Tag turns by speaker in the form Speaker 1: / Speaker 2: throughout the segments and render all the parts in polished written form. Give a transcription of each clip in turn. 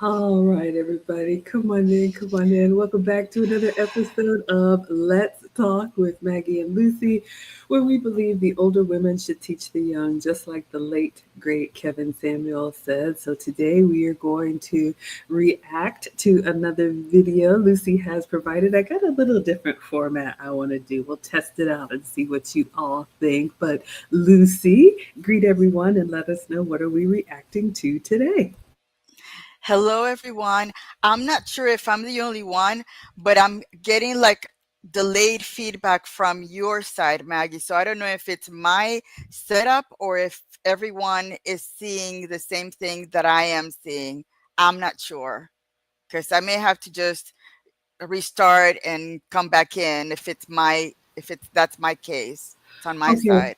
Speaker 1: All right, everybody, come on in, come on in. Welcome back to another episode of Let's Talk with Maggie and Lucy, where we believe the older women should teach the young, just like the late, great Kevin Samuel said. So today we are going to react to another video Lucy has provided. I got a little different format I want to do. We'll test it out and see what you all think. But Lucy, greet everyone and let us know what are we reacting to today.
Speaker 2: Hello, everyone. I'm not sure if I'm the only one, but I'm getting like delayed feedback from your side, Maggie. So I don't know if it's my setup or if everyone is seeing the same thing that I am seeing. I'm not sure because I may have to just restart and come back in if it's that's my case. It's on my
Speaker 1: Okay,
Speaker 2: side.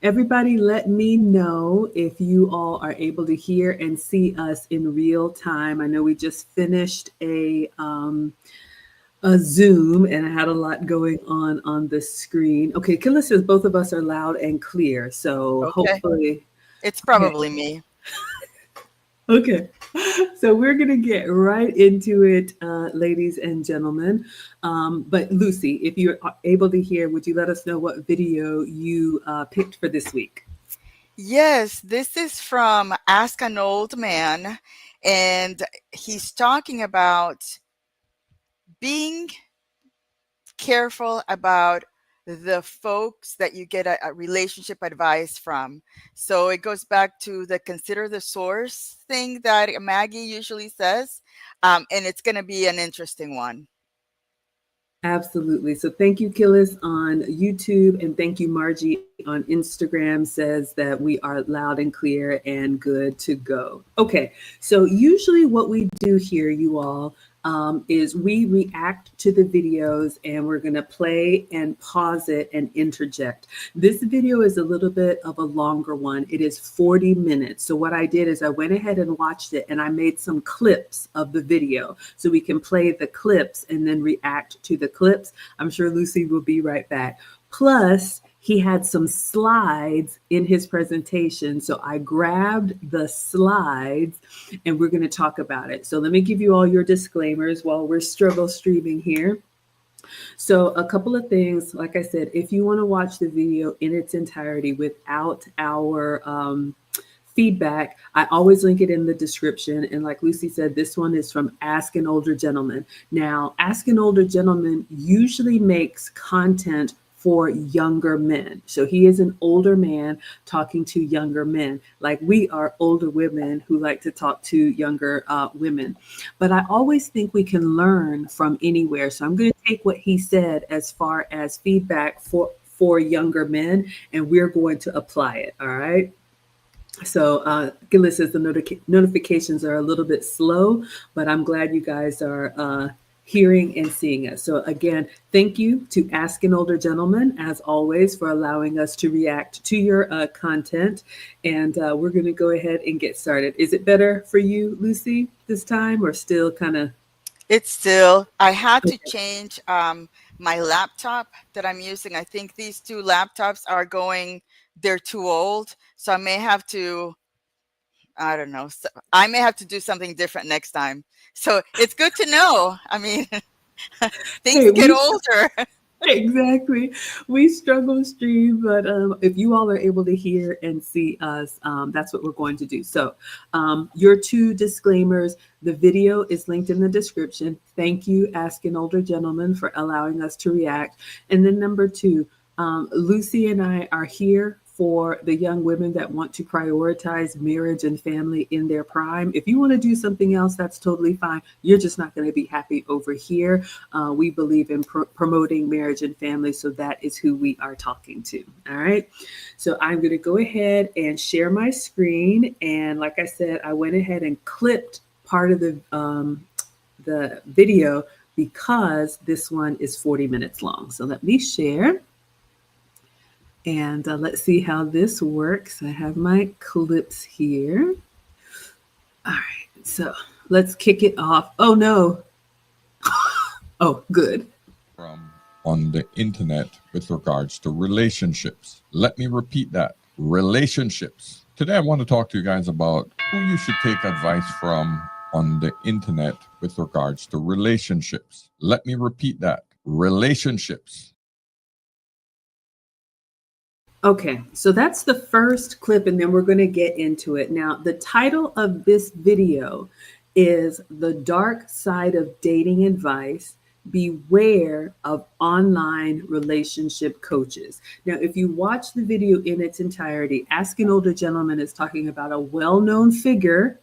Speaker 1: everybody, let me know if you all are able to hear and see us in real time. I know we just finished a Zoom and I had a lot going on the screen. Okay, Killa says both of us are loud and clear, so
Speaker 2: Okay.
Speaker 1: hopefully,
Speaker 2: It's
Speaker 1: okay,
Speaker 2: probably me.
Speaker 1: okay. So we're gonna get right into it, ladies and gentlemen. But Lucy, if you're able to hear, would you let us know what video you picked for this week?
Speaker 2: Yes, this is from Ask an Old Man, and he's talking about being careful about the folks that you get a relationship advice from. So it goes back to the consider the source thing that Maggie usually says, and it's going to be an interesting one.
Speaker 1: Absolutely. So thank you, Killis, on YouTube, and thank you, Margie, on Instagram, says that we are loud and clear and good to go. Okay, so usually what we do here, you all, is we react to the videos and we're going to play and pause it and interject. This video is a little bit of a longer one. It is 40 minutes. So what I did is I went ahead and watched it and I made some clips of the video so we can play the clips and then react to the clips. I'm sure Lucy will be right back. Plus, he had some slides in his presentation. So I grabbed the slides and we're going to talk about it. So let me give you all your disclaimers while we're struggle streaming here. So, a couple of things, like I said, if you want to watch the video in its entirety without our feedback, I always link it in the description. And like Lucy said, this one is from Ask an Older Gentleman. Now, Ask an Older Gentleman usually makes content for younger men. So he is an older man talking to younger men, like we are older women who like to talk to younger women. But I always think we can learn from anywhere. So I'm going to take what he said as far as feedback for younger men, and we're going to apply it. All right. So Gillis says the notifications are a little bit slow, but I'm glad you guys are hearing and seeing us. So again, thank you to Ask an Older Gentleman, as always, for allowing us to react to your content. And we're going to go ahead and get started. Is it better for you, Lucy, this time, or still kind of?
Speaker 2: It's still, I had to
Speaker 1: Okay.
Speaker 2: change my laptop that I'm using. I think these two laptops are going, they're too old. So I may have to, I don't know, I may have to do something different next time. So it's good to know. I mean, things
Speaker 1: Hey,
Speaker 2: get
Speaker 1: we
Speaker 2: older.
Speaker 1: exactly. We struggle stream, but if you all are able to hear and see us, that's what we're going to do. So, your two disclaimers, the video is linked in the description. Thank you, Ask an Older Gentleman, for allowing us to react. And then, number two, Lucy and I are here for the young women that want to prioritize marriage and family in their prime. If you want to do something else, that's totally fine. You're just not going to be happy over here. We believe in promoting marriage and family, so that is who we are talking to. All right. So I'm going to go ahead and share my screen. And like I said, I went ahead and clipped part of the video because this one is 40 minutes long. So let me share. And let's see how this works. I have my clips here. All right, so let's kick it off. Oh no. Oh, good.
Speaker 3: From on the internet with regards to relationships. Let me repeat that. Relationships. Today I want to talk to you guys about who you should take advice from on the internet with regards to relationships. Let me repeat that. Relationships.
Speaker 1: Okay, so that's the first clip, and then we're going to get into it. Now, the title of this video is The Dark Side of Dating Advice. Beware of online relationship coaches. Now, if you watch the video in its entirety, Ask an Older Gentleman is talking about a well known figure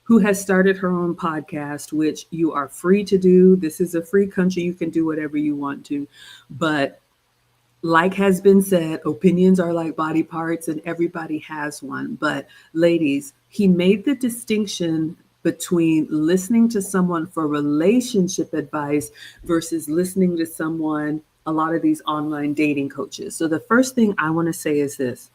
Speaker 1: who has started her own podcast, which you are free to do. This is a free country. You can do whatever you want to. But like has been said, opinions are like body parts and everybody has one. But ladies, he made the distinction between listening to someone for relationship advice versus listening to someone, a lot of these online dating coaches. So the first thing I want to say is this.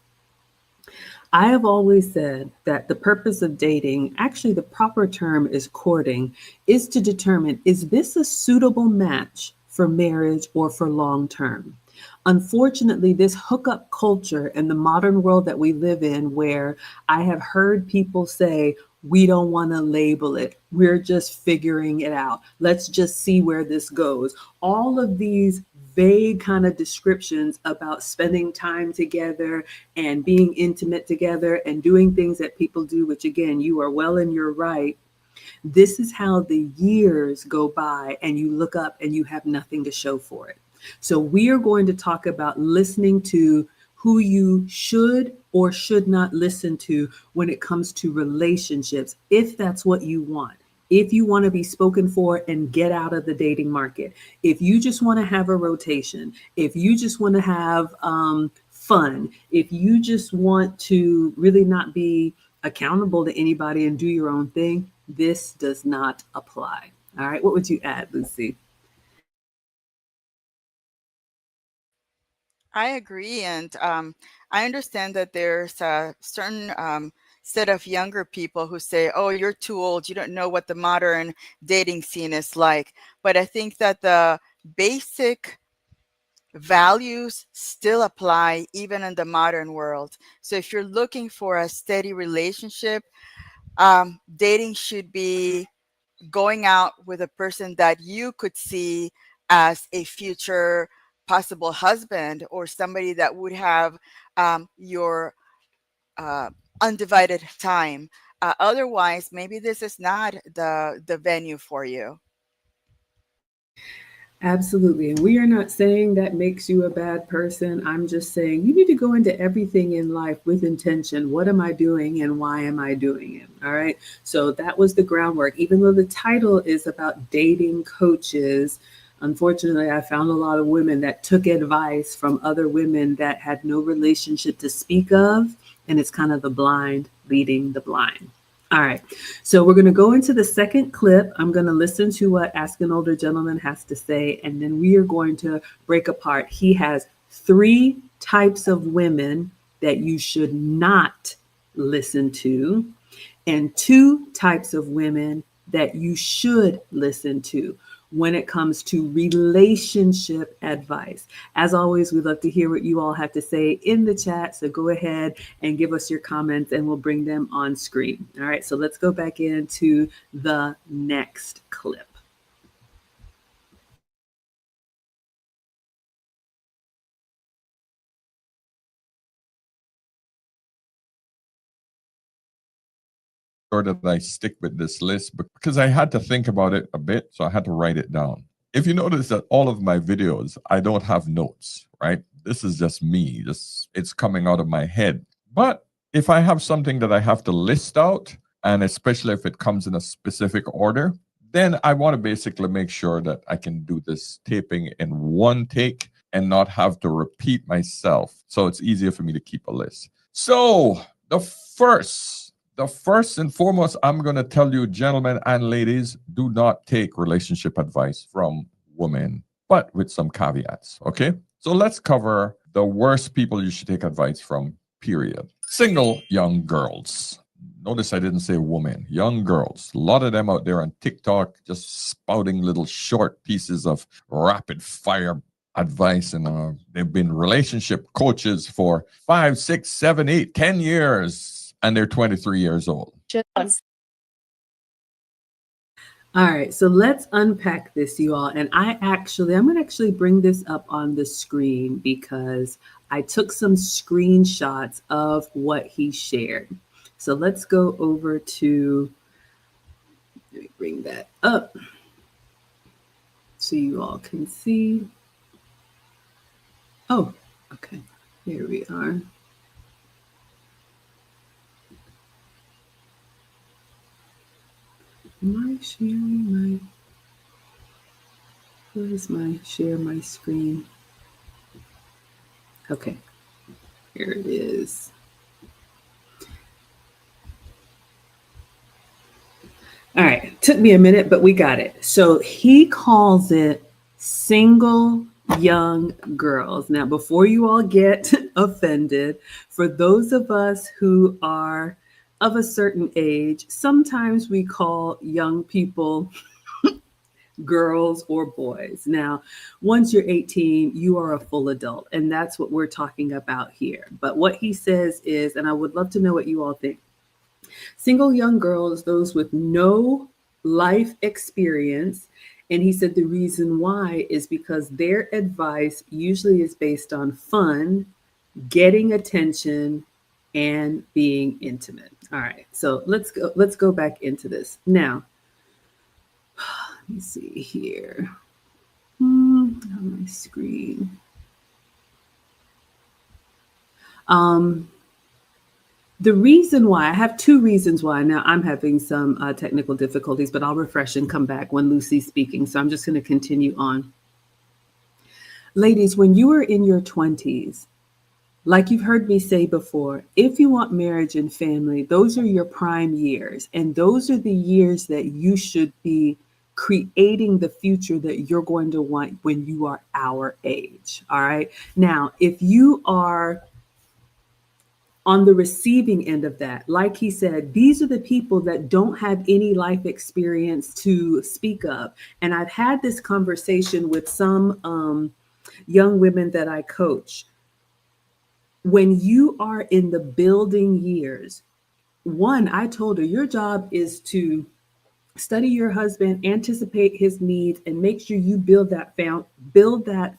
Speaker 1: I have always said that the purpose of dating, actually the proper term is courting, is to determine, is this a suitable match for marriage or for long term? Unfortunately, this hookup culture and the modern world that we live in, where I have heard people say, we don't want to label it. We're just figuring it out. Let's just see where this goes. All of these vague kind of descriptions about spending time together and being intimate together and doing things that people do, which again, you are well in your right. This is how the years go by and you look up and you have nothing to show for it. So we are going to talk about listening to who you should or should not listen to when it comes to relationships, if that's what you want. If you want to be spoken for and get out of the dating market, if you just want to have a rotation, if you just want to have fun, if you just want to really not be accountable to anybody and do your own thing, this does not apply. All right. What would you add, Lucy?
Speaker 2: I agree, and I understand that there's a certain set of younger people who say, "Oh, you're too old. You don't know what the modern dating scene is like." But I think that the basic values still apply even in the modern world. So if you're looking for a steady relationship, dating should be going out with a person that you could see as a future possible husband or somebody that would have your uh, undivided time. Otherwise, maybe this is not the venue for you.
Speaker 1: Absolutely. And we are not saying that makes you a bad person. I'm just saying you need to go into everything in life with intention. What am I doing and why am I doing it? All right. So that was the groundwork. Even though the title is about dating coaches, unfortunately, I found a lot of women that took advice from other women that had no relationship to speak of. And it's kind of the blind leading the blind. All right. So we're going to go into the second clip. I'm going to listen to what Ask an Older Gentleman has to say, and then we are going to break apart. He has 3 types of women that you should not listen to, and 2 types of women that you should listen to when it comes to relationship advice. As always, we'd love to hear what you all have to say in the chat. So go ahead and give us your comments and we'll bring them on screen. All right, so let's go back into the next clip.
Speaker 3: Or that I stick with this list because I had to think about it a bit, so I had to write it down. If you notice that all of my videos, I don't have notes, right? This is just me, just it's coming out of my head. But if I have something that I have to list out, and especially if it comes in a specific order, then I want to basically make sure that I can do this taping in one take and not have to repeat myself. So it's easier for me to keep a list. So the first and foremost, I'm going to tell you, gentlemen and ladies, do not take relationship advice from women, but with some caveats, okay? So let's cover the worst people you should take advice from, period. Single young girls. Notice I didn't say women, young girls. A lot of them out there on TikTok just spouting little short pieces of rapid fire advice, and they've been relationship coaches for 5, 6, 7, 8, 10 years, and they're 23 years old.
Speaker 1: All right, so let's unpack this, you all. And I'm going to actually bring this up on the screen because I took some screenshots of what he shared. So let's go over to, let me bring that up so you all can see. Oh, okay, here we are. Am I sharing my, where's my share my screen? Okay, here it is. All right, took me a minute, but we got it. So he calls it single young girls. Now, before you all get offended, for those of us who are of a certain age, sometimes we call young people girls or boys. Now, once you're 18, you are a full adult, and that's what we're talking about here. But what he says is, and I would love to know what you all think. Single young girls, those with no life experience. And he said the reason why is because their advice usually is based on fun, getting attention, and being intimate. All right, so let's go back into this. Now, let me see here. On my screen. The reason why, I have two reasons why. Now I'm having some technical difficulties, but I'll refresh and come back when Lucy's speaking. So I'm just going to continue on. Ladies, when you are in your 20s, like you've heard me say before, if you want marriage and family, those are your prime years. And those are the years that you should be creating the future that you're going to want when you are our age. All right. Now, if you are on the receiving end of that, like he said, these are the people that don't have any life experience to speak of. And I've had this conversation with some young women that I coach. When you are in the building years, one, I told her, your job is to study your husband, anticipate his needs, and make sure you build that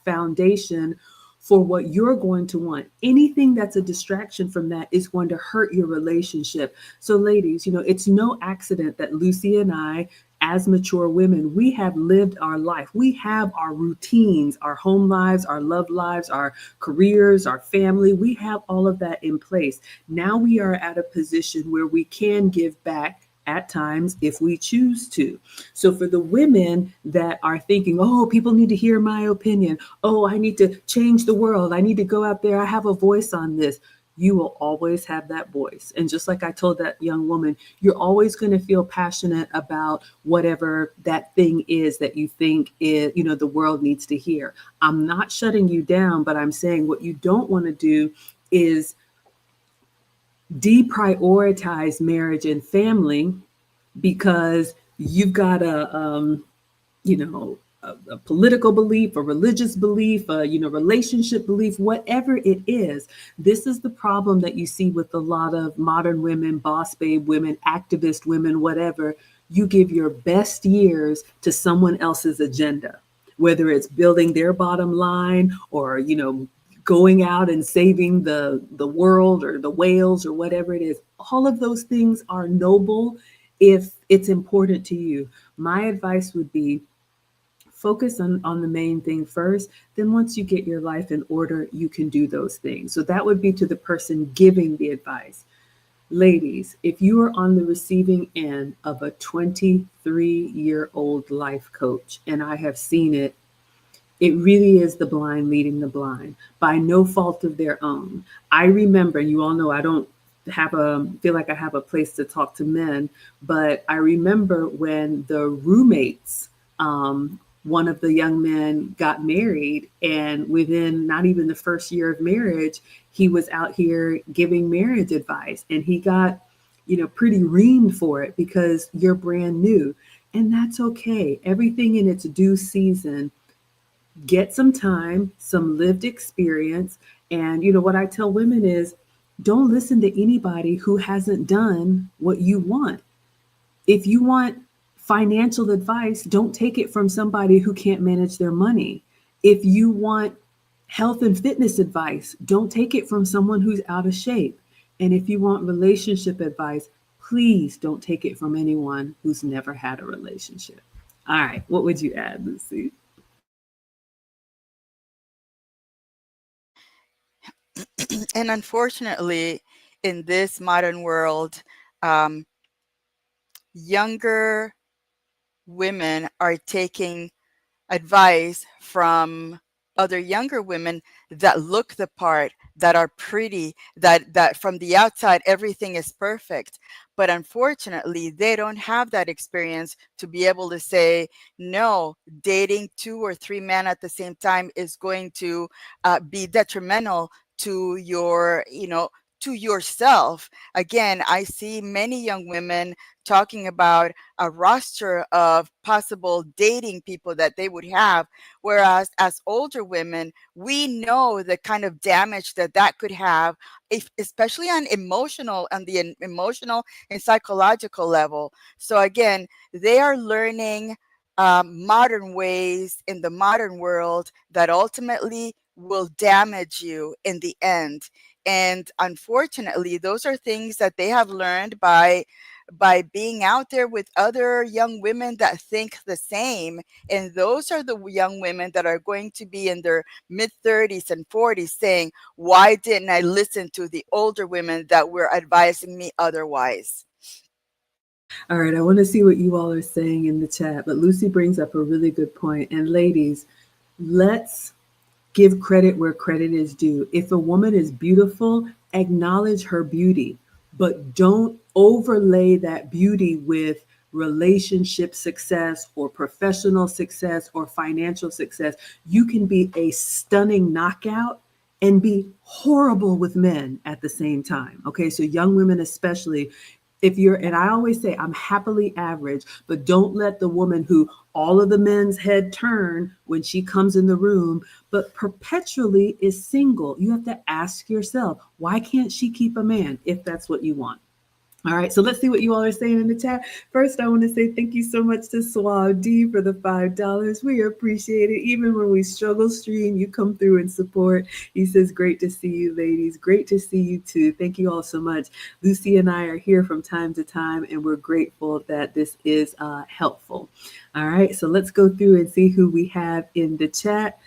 Speaker 1: foundation for what you're going to want. Anything that's a distraction from that is going to hurt your relationship. So ladies, it's no accident that Lucy and I, as mature women, we have lived our life. We have our routines, our home lives, our love lives, our careers, our family. We have all of that in place. Now we are at a position where we can give back at times if we choose to. So for the women that are thinking, oh, people need to hear my opinion. Oh, I need to change the world. I need to go out there. I have a voice on this. You will always have that voice. And just like I told that young woman, you're always going to feel passionate about whatever that thing is that you think is, the world needs to hear. I'm not shutting you down, but I'm saying what you don't want to do is deprioritize marriage and family because you've got a political belief, a religious belief, relationship belief, whatever it is. This is the problem that you see with a lot of modern women, boss babe women, activist women, whatever. You give your best years to someone else's agenda, whether it's building their bottom line or, going out and saving the world or the whales or whatever it is. All of those things are noble if it's important to you. My advice would be focus on the main thing first. Then once you get your life in order, you can do those things. So that would be to the person giving the advice. Ladies, if you are on the receiving end of a 23-year-old life coach, and I have seen it, it really is the blind leading the blind by no fault of their own. I remember, you all know I don't feel like I have a place to talk to men, but I remember when the roommates, one of the young men got married, and within not even the first year of marriage, he was out here giving marriage advice, and he got, pretty reamed for it because you're brand new, and that's okay. Everything in its due season. Get some time, some lived experience. And what I tell women is don't listen to anybody who hasn't done what you want. If you want financial advice, don't take it from somebody who can't manage their money. If you want health and fitness advice, don't take it from someone who's out of shape. And if you want relationship advice, please don't take it from anyone who's never had a relationship. All right, what would you add, Lucy?
Speaker 2: And unfortunately, in this modern world, um, younger women are taking advice from other younger women that look the part, that are pretty, that from the outside everything is perfect, but unfortunately they don't have that experience to be able to say no. Dating two or three men at the same time is going to be detrimental to your, to yourself. Again, I see many young women talking about a roster of possible dating people that they would have, whereas as older women, we know the kind of damage that that could have, if, especially on the emotional and psychological level. So again, they are learning modern ways in the modern world that ultimately will damage you in the end. And unfortunately, those are things that they have learned by being out there with other young women that think the same. And those are the young women that are going to be in their mid 30s and 40s saying, why didn't I listen to the older women that were advising me otherwise?
Speaker 1: All right, I want to see what you all are saying in the chat, but Lucy brings up a really good point. And ladies, let's give credit where credit is due. If a woman is beautiful, acknowledge her beauty, but don't overlay that beauty with relationship success or professional success or financial success. You can be a stunning knockout and be horrible with men at the same time. Okay, so young women especially, if you're, and I always say I'm happily average, but don't let the woman who all of the men's head turn when she comes in the room, but perpetually is single. You have to ask yourself, why can't she keep a man if that's what you want? All right, so let's see what you all are saying in the chat. First, I want to say thank you so much to Suave D for the $5. We appreciate it. Even when we struggle stream, you come through and support. He says, great to see you, ladies. Great to see you, too. Thank you all so much. Lucy and I are here from time to time, and we're grateful that this is helpful. All right, so let's go through and see who we have in the chat.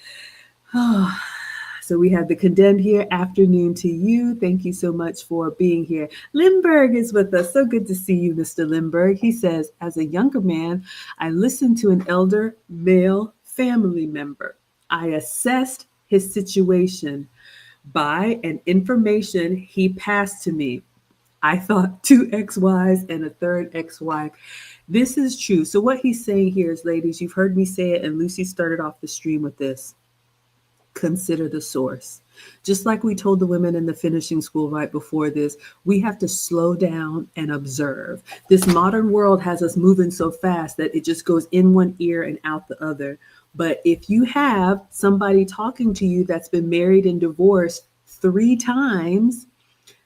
Speaker 1: So we have the condemned here. Afternoon to you. Thank you so much for being here. Lindbergh is with us. So good to see you, Mr. Lindbergh. He says, as a younger man, I listened to an elder male family member. I assessed his situation by an information he passed to me. I thought 2 ex-wives and a third ex-wife. This is true. So what he's saying here is, ladies, you've heard me say it, and Lucy started off the stream with this. Consider the source. Just like we told the women in the finishing school right before this, we have to slow down and observe. This modern world has us moving so fast that it just goes in one ear and out the other. But if you have somebody talking to you that's been married and divorced 3 times,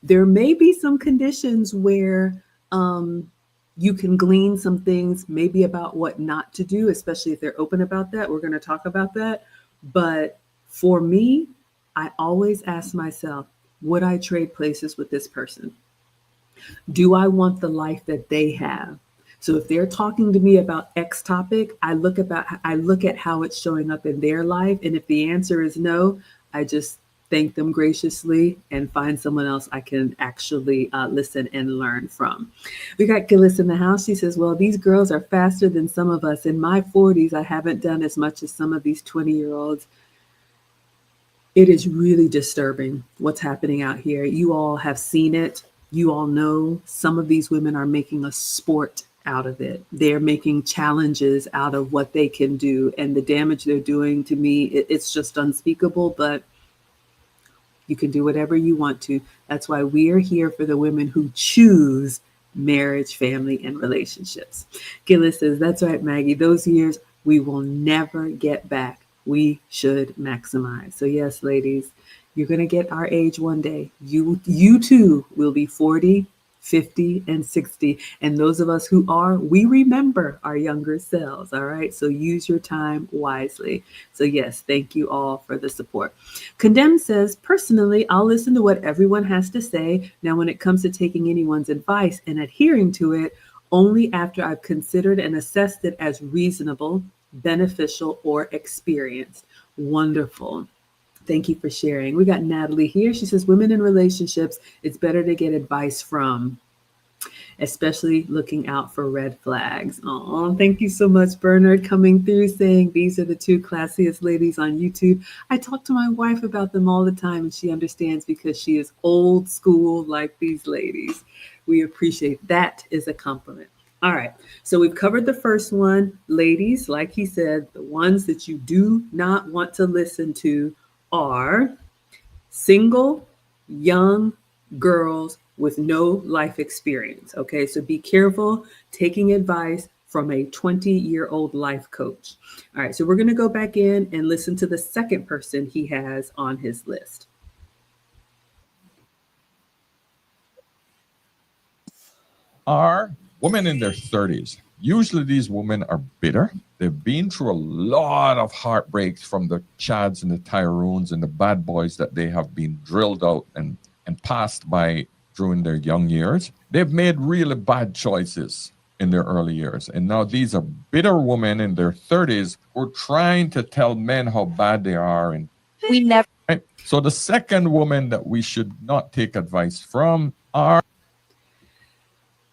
Speaker 1: there may be some conditions where you can glean some things maybe about what not to do, especially if they're open about that. We're going to talk about that. But for me, I always ask myself, would I trade places with this person? Do I want the life that they have? So if they're talking to me about X topic, I look at how it's showing up in their life. And if the answer is no, I just thank them graciously and find someone else I can actually listen and learn from. We got Gillis in the house. She says, well, these girls are faster than some of us. In my 40s, I haven't done as much as some of these 20-year-olds. It is really disturbing what's happening out here. You all have seen it. You all know some of these women are making a sport out of it. They're making challenges out of what they can do. And the damage they're doing to me, it's just unspeakable, but you can do whatever you want to. That's why we are here for the women who choose marriage, family, and relationships. Gillis says, that's right, Maggie. Those years we will never get back. We should maximize. So yes, ladies, you're going to get our age one day. You too will be 40 50 and 60. And those of us who are, we remember our younger selves. All right. So use your time wisely. So, yes, thank you all for the support. Condemn says, personally, I'll listen to what everyone has to say. Now, when it comes to taking anyone's advice and adhering to it, only after I've considered and assessed it as reasonable, beneficial, or experienced. Wonderful. Thank you for sharing. We got Natalie here. She says, women in relationships, it's better to get advice from, especially looking out for red flags. Oh, thank you so much, Bernard, coming through saying these are the two classiest ladies on YouTube. I talk to my wife about them all the time, and she understands because she is old school like these ladies. We appreciate that is a compliment. All right, so we've covered the first one. Ladies, like he said, the ones that you do not want to listen to are single, young girls with no life experience. Okay, so be careful taking advice from a 20-year-old life coach. All right, so we're going to go back in and listen to the second person he has on his list.
Speaker 3: Are women in their 30s. Usually these women are bitter. They've been through a lot of heartbreaks from the Chads and the Tyroons and the bad boys that they have been drilled out and passed by during their young years. They've made really bad choices in their early years. And now these are bitter women in their 30s who are trying to tell men how bad they are. And we never. Right? So the second woman that we should not take advice from are.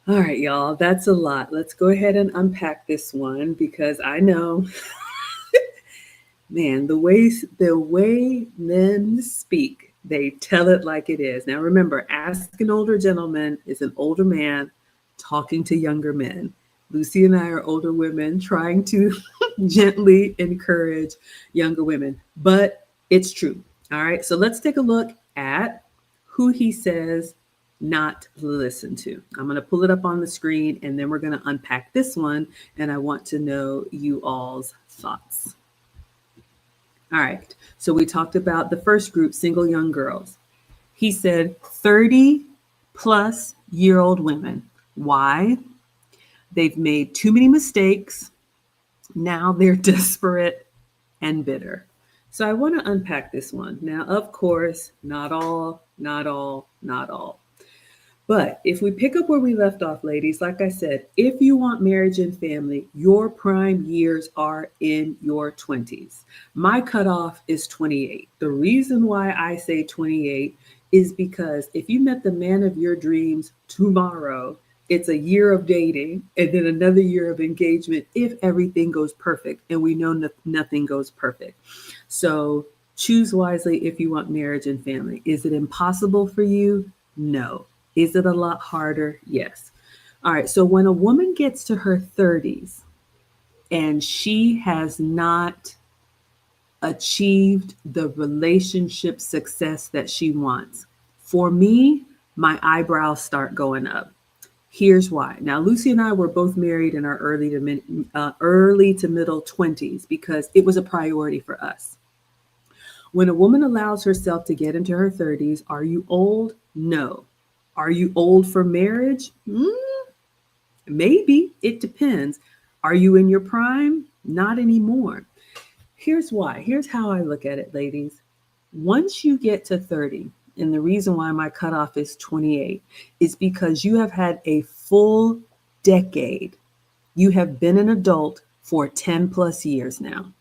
Speaker 1: All right, y'all, that's a lot. Let's go ahead and unpack this one because I know, man, the way men speak, they tell it like it is. Now, remember, ask an older gentleman is an older man talking to younger men. Lucy and I are older women trying to gently encourage younger women, but it's true. All right, so let's take a look at who he says not listen to. I'm going to pull it up on the screen and then we're going to unpack this one. And I want to know you all's thoughts. All right. So we talked about the first group, single young girls. He said 30-plus-year-old women. Why? They've made too many mistakes. Now they're desperate and bitter. So I want to unpack this one. Now, of course, not all. But if we pick up where we left off, ladies, like I said, if you want marriage and family, your prime years are in your 20s. My cutoff is 28. The reason why I say 28 is because if you met the man of your dreams tomorrow, it's a year of dating and then another year of engagement if everything goes perfect. And we know nothing goes perfect. So choose wisely if you want marriage and family. Is it impossible for you? No. Is it a lot harder? Yes. All right. So when a woman gets to her 30s and she has not achieved the relationship success that she wants, for me, my eyebrows start going up. Here's why. Now, Lucy and I were both married in our early to middle 20s because it was a priority for us. When a woman allows herself to get into her 30s, are you old? No. Are you old for marriage? Maybe. It depends. Are you in your prime? Not anymore. Here's why. Here's how I look at it, ladies. Once you get to 30, and the reason why my cutoff is 28 is because you have had a full decade. You have been an adult for 10 plus years now.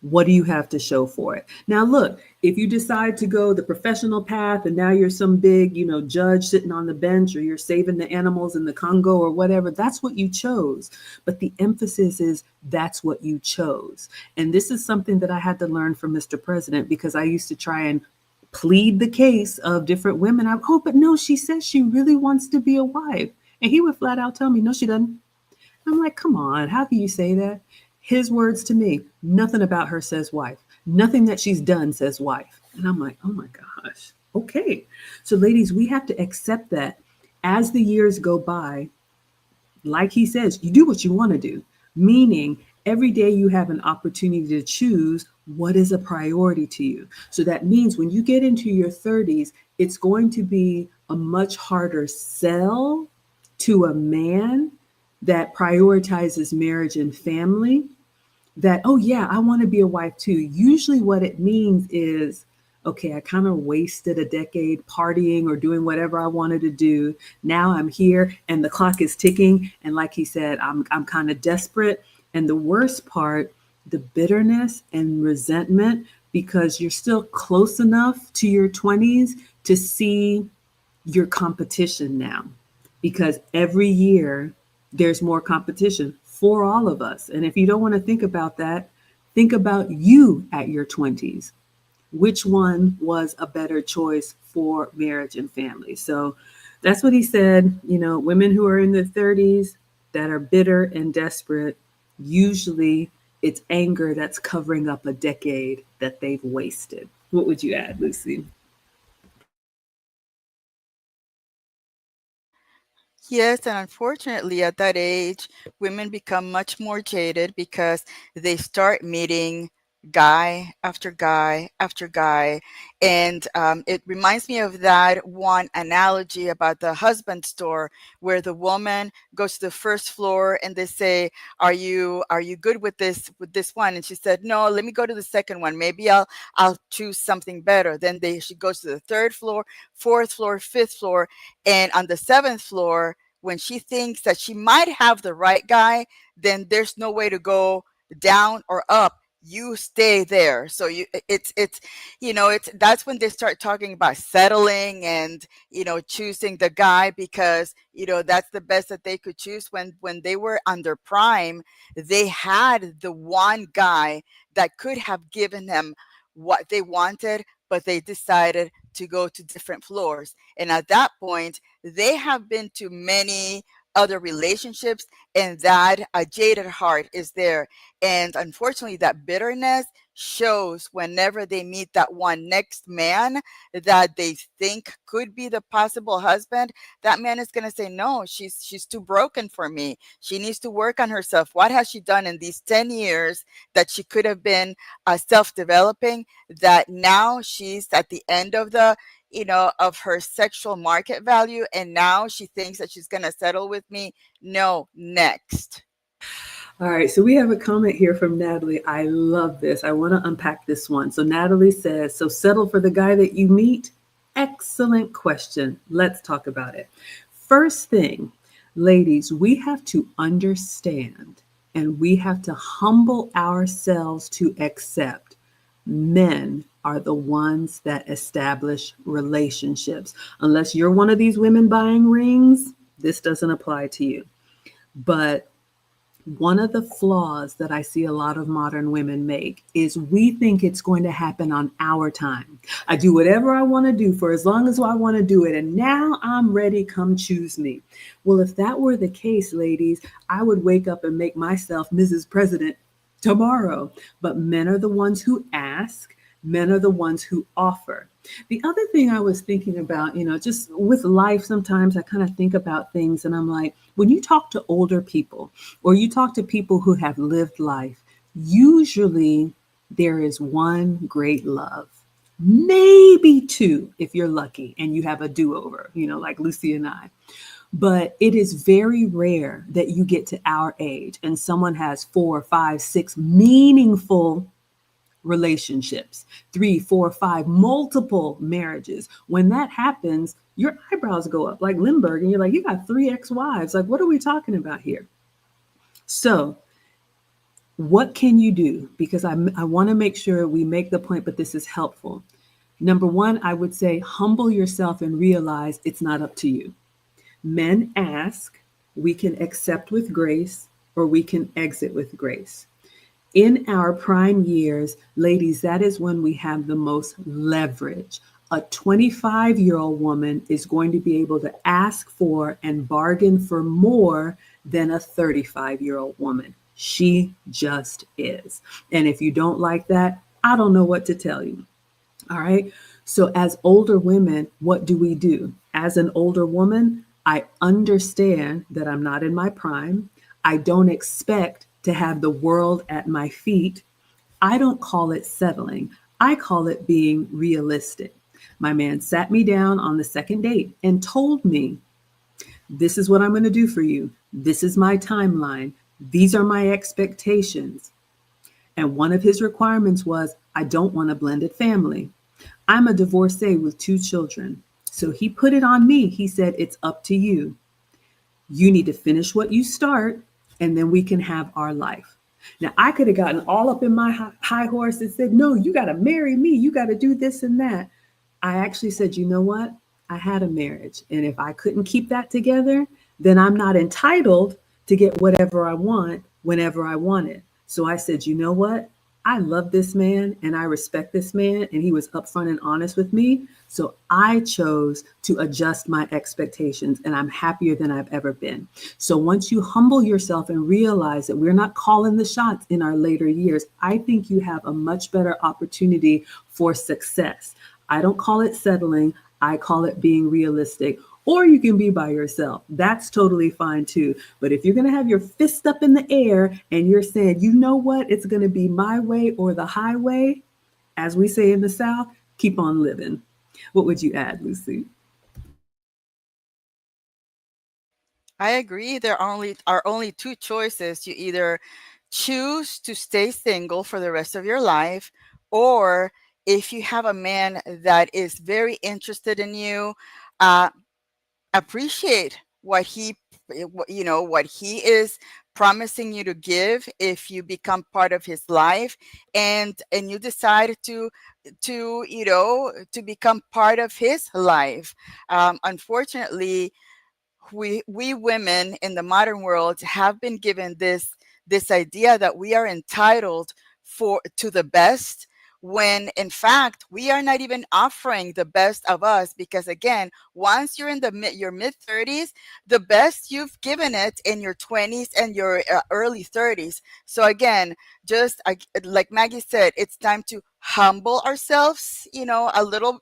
Speaker 1: What do you have to show for it? Now, look, if you decide to go the professional path and now you're some big, judge sitting on the bench or you're saving the animals in the Congo or whatever, that's what you chose. But the emphasis is that's what you chose. And this is something that I had to learn from Mr. President because I used to try and plead the case of different women. But no, she says she really wants to be a wife. And he would flat out tell me, no, she doesn't. I'm like, come on, how can you say that? His words to me, nothing about her says wife. Nothing that she's done says wife. And I'm like, oh my gosh. Okay. So ladies, we have to accept that as the years go by, like he says, you do what you want to do. Meaning Every day you have an opportunity to choose what is a priority to you. So that means when you get into your 30s, it's going to be a much harder sell to a man that prioritizes marriage and family, that, oh, yeah, I want to be a wife too. Usually, what it means is, okay, I kind of wasted a decade partying or doing whatever I wanted to do. Now I'm here and the clock is ticking. And like he said, I'm kind of desperate. And the worst part, the bitterness and resentment, because you're still close enough to your 20s to see your competition now, because every year there's more competition for all of us. And if you don't want to think about that, think about you at your 20s. Which one was a better choice for marriage and family? So that's what he said. Women who are in their 30s that are bitter and desperate, usually it's anger that's covering up a decade that they've wasted. What would you add, Lucy?
Speaker 2: Yes, and unfortunately, at that age, women become much more jaded because they start meeting guy after guy after guy. And it reminds me of that one analogy about the husband store, where the woman goes to the first floor and they say, "Are you good with this one?" And she said, "No, let me go to the second one. Maybe I'll choose something better." Then she goes to the third floor, fourth floor, fifth floor, and on the seventh floor, when she thinks that she might have the right guy, then there's no way to go down or up. You stay there. So it's it's that's when they start talking about settling and choosing the guy, because that's the best that they could choose. When they were under prime, they had the one guy that could have given them what they wanted, but they decided to go to different floors. And at that point, they have been to many other relationships, and that a jaded heart is there. And unfortunately, that bitterness shows whenever they meet that one next man that they think could be the possible husband. That man is going to say, "No, she's too broken for me. She needs to work on herself. What has she done in these 10 years that she could have been self-developing, that now she's at the end of of her sexual market value, and now she thinks that she's going to settle with me? No, next."
Speaker 1: All right, so we have a comment here from Natalie. I love this. I want to unpack this one. So Natalie says, so settle for the guy that you meet? Excellent question. Let's talk about it. First thing, ladies, we have to understand and we have to humble ourselves to accept men are the ones that establish relationships. Unless you're one of these women buying rings, this doesn't apply to you. But one of the flaws that I see a lot of modern women make is we think it's going to happen on our time. I do whatever I want to do for as long as I want to do it. And now I'm ready, come choose me. Well, if that were the case, ladies, I would wake up and make myself Mrs. President tomorrow. But men are the ones who ask. Men are the ones who offer. The other thing I was thinking about, just with life, sometimes I kind of think about things and I'm like, when you talk to older people or you talk to people who have lived life, usually there is one great love, maybe two, if you're lucky and you have a do-over, like Lucy and I. But it is very rare that you get to our age and someone has 4, 5, 6 meaningful relationships, 3, 4, 5, multiple marriages. When that happens, your eyebrows go up like Lindbergh and you're like, you got 3 ex-wives. Like, what are we talking about here? So what can you do? Because I want to make sure we make the point, but this is helpful. Number one, I would say humble yourself and realize it's not up to you. Men ask, we can accept with grace or we can exit with grace. In our prime years, ladies, that is when we have the most leverage. A 25-year-old woman is going to be able to ask for and bargain for more than a 35-year-old woman. She just is. And if you don't like that, I don't know what to tell you. All right. So as older women, what do? As an older woman, I understand that I'm not in my prime. I don't expect to have the world at my feet, I don't call it settling. I call it being realistic. My man sat me down on the second date and told me, this is what I'm going to do for you. This is my timeline. These are my expectations. And one of his requirements was, I don't want a blended family. I'm a divorcee with 2 children. So he put it on me. He said, it's up to you. You need to finish what you start, and then we can have our life. Now, I could have gotten all up in my high horse and said, no, you got to marry me. You got to do this and that. I actually said, you know what? I had a marriage. And if I couldn't keep that together, then I'm not entitled to get whatever I want whenever I want it. So I said, you know what? I love this man and I respect this man. And he was upfront and honest with me. So I chose to adjust my expectations, and I'm happier than I've ever been. So once you humble yourself and realize that we're not calling the shots in our later years, I think you have a much better opportunity for success. I don't call it settling. I call it being realistic. Or you can be by yourself. That's totally fine too. But if you're going to have your fist up in the air and you're saying, you know what, it's going to be my way or the highway, as we say in the South, keep on living. What would you add, Lucy?
Speaker 2: I agree. There are only two choices. You either choose to stay single for the rest of your life, or if you have a man that is very interested in you, uh, appreciate what he is promising you to give if you become part of his life, and you decide to become part of his life. Unfortunately, we women in the modern world have been given this idea that we are entitled for to the best, when in fact we are not even offering the best of us, because again, once you're in your mid 30s, the best you've given it in your 20s and your early 30s. So again, just like Maggie said, it's time to humble ourselves, a little,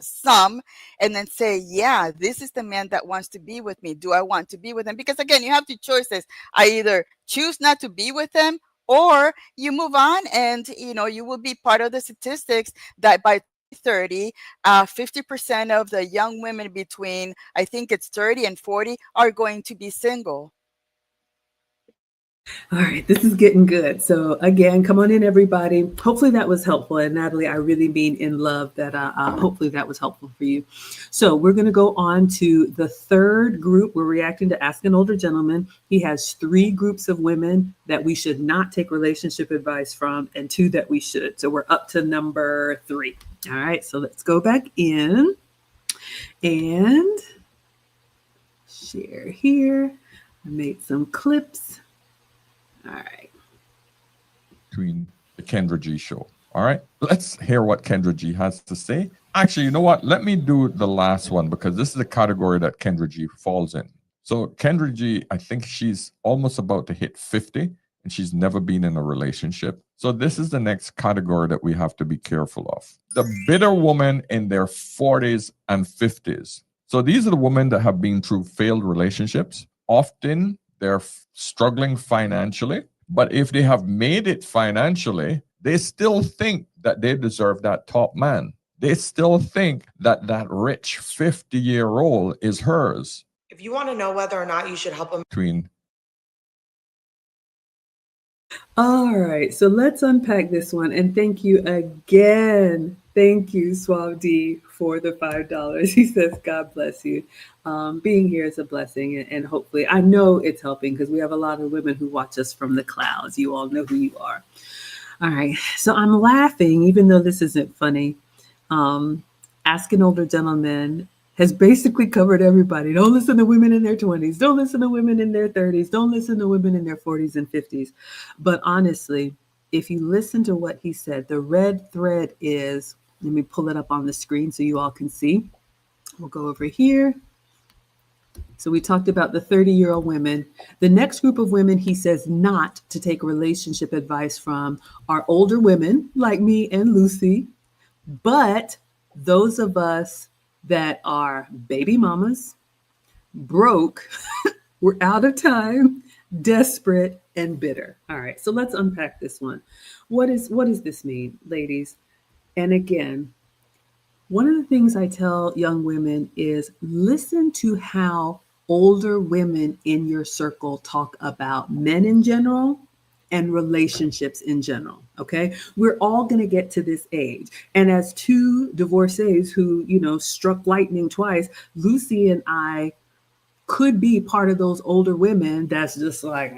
Speaker 2: some, and then say, yeah, this is the man that wants to be with me. Do I want to be with him? Because again, you have two choices. I either choose not to be with him, or you move on, and you will be part of the statistics that by 2030, 50% of the young women between, I think it's 30 and 40, are going to be single.
Speaker 1: All right, this is getting good. So again, come on in, everybody. Hopefully that was helpful. And Natalie, I really mean in love that hopefully that was helpful for you. So we're going to go on to the third group. We're reacting to Ask an Older Gentleman. He has 3 groups of women that we should not take relationship advice from, and 2 that we should. So we're up to number 3. All right, so let's go back in and share here. I made some clips. All right.
Speaker 3: Between the Kendra G show. All right. Let's hear what Kendra G has to say. Actually, you know what? Let me do the last one, because this is a category that Kendra G falls in. So Kendra G, I think she's almost about to hit 50 and she's never been in a relationship. So this is the next category that we have to be careful of. The bitter woman in their 40s and 50s. So these are the women that have been through failed relationships. Often they're struggling financially, but if they have made it financially, they still think that they deserve that top man. They still think that that rich 50-year-old is hers.
Speaker 4: If you want to know whether or not you should help them.
Speaker 1: All right, so let's unpack this one. And thank you again. Thank you, Swavdi, for the $5. He says, God bless you. Being here is a blessing. And hopefully, I know it's helping, because we have a lot of women who watch us from the clouds. You all know who you are. All right, so I'm laughing, even though this isn't funny. Ask an Older Gentleman has basically covered everybody. Don't listen to women in their 20s. Don't listen to women in their 30s. Don't listen to women in their 40s and 50s. But honestly, if you listen to what he said, the red thread is, let me pull it up on the screen so you all can see. We'll go over here. So we talked about the 30-year-old women. The next group of women he says not to take relationship advice from are older women like me and Lucy, but those of us that are baby mamas, broke, we're out of time, desperate, and bitter. All right, so let's unpack this one. What does this mean, ladies? And again, one of the things I tell young women is listen to how older women in your circle talk about men in general and relationships in general. Okay. We're all going to get to this age. And as two divorcees who, struck lightning twice, Lucy and I could be part of those older women that's just like,